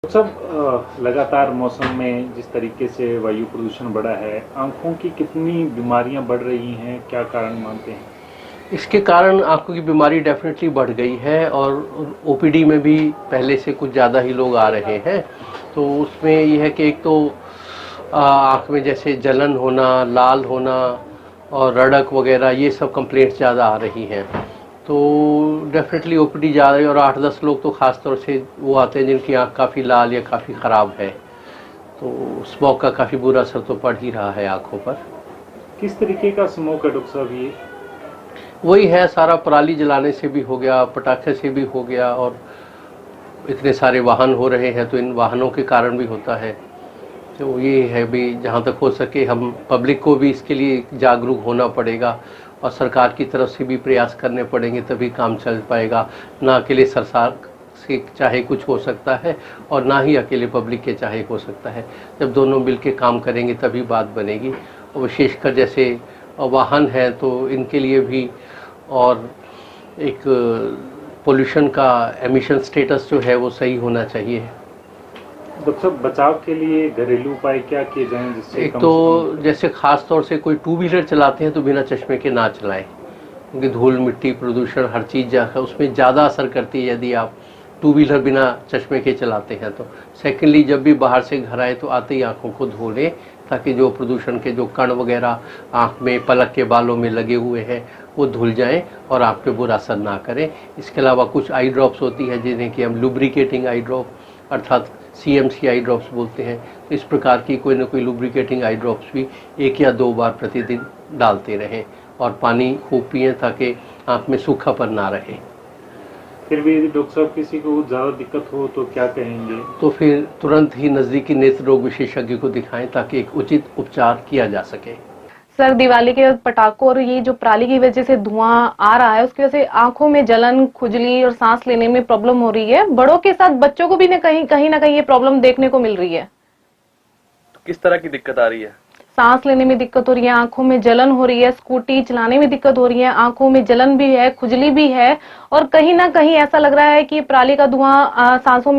सब लगातार मौसम में जिस तरीके से वायु प्रदूषण बढ़ा है, आंखों की कितनी बीमारियां बढ़ रही हैं, क्या कारण मानते हैं? इसके कारण आंखों की बीमारी डेफिनेटली बढ़ गई है और ओपीडी में भी पहले से कुछ ज़्यादा ही लोग आ रहे हैं। तो उसमें यह है कि एक तो आँख में जैसे जलन होना, लाल होना और रड़क वगैरह, ये सब कंप्लेंट्स ज़्यादा आ रही हैं। तो डेफिनेटली ओपीडी जा रही है और 8-10 लोग तो ख़ास तौर से वो आते हैं जिनकी आँख काफ़ी लाल या काफ़ी ख़राब है। तो स्मोक का काफ़ी बुरा असर तो पड़ ही रहा है आँखों पर। किस तरीके का स्मोक है डॉक्टर साहब ये? वही है, सारा पराली जलाने से भी हो गया, पटाखे से भी हो गया, और इतने सारे वाहन हो रहे हैं तो इन वाहनों के कारण भी होता है। तो ये है भी, जहाँ तक हो सके हम पब्लिक को भी इसके लिए जागरूक होना पड़ेगा और सरकार की तरफ से भी प्रयास करने पड़ेंगे, तभी काम चल पाएगा। ना अकेले सरकार से चाहे कुछ हो सकता है और ना ही अकेले पब्लिक के चाहे हो सकता है। जब दोनों मिल के काम करेंगे तभी बात बनेगी। और विशेषकर जैसे वाहन है तो इनके लिए भी, और एक पोल्यूशन का एमिशन स्टेटस जो है वो सही होना चाहिए। डॉक्टर साहब, बचाव के लिए घरेलू उपाय क्या किए जाएं जिससे एक कम तो से कम? जैसे खास तौर से कोई टू व्हीलर चलाते हैं तो बिना चश्मे के ना चलाएं, क्योंकि धूल मिट्टी प्रदूषण हर चीज़ जाकर उसमें ज़्यादा असर करती है यदि आप टू व्हीलर बिना चश्मे के चलाते हैं तो। सेकेंडली, जब भी बाहर से घर आए तो आते ही आंखों को धो लें, ताकि जो प्रदूषण के जो कण वगैरह आँख में, पलक के बालों में लगे हुए हैं वो धुल जाएं और आप पे बुरा असर ना करें। इसके अलावा कुछ आई ड्रॉप्स होती है जिन्हें कि हम लुब्रिकेटिंग आई ड्रॉप अर्थात CMC आई ड्रॉप्स बोलते हैं। तो इस प्रकार की कोई ना कोई लुब्रिकेटिंग आई ड्रॉप्स भी 1 या 2 बार प्रतिदिन डालते रहें और पानी खूब पिएं ताकि आँख में सूखापन ना रहे। फिर भी यदि डॉक्टर साहब किसी को ज़्यादा दिक्कत हो तो क्या कहेंगे? तो फिर तुरंत ही नज़दीकी नेत्र रोग विशेषज्ञ को दिखाएं ताकि एक उचित उपचार किया जा सके। सर, दिवाली के पटाखों और ये जो पराली की वजह से धुआं आ रहा है उसकी वजह से आंखों में जलन, खुजली और सांस लेने में प्रॉब्लम हो रही है। बड़ों के साथ बच्चों को भी कहीं ना कहीं ये प्रॉब्लम देखने को मिल रही है। तो किस तरह की दिक्कत आ रही है? सांस लेने में दिक्कत हो रही है, आंखों में जलन हो रही है, स्कूटी चलाने में दिक्कत हो रही है, आंखों में जलन भी है, खुजली भी है, और कहीं ना कहीं ऐसा लग रहा है कि पराली का धुआं सांसों में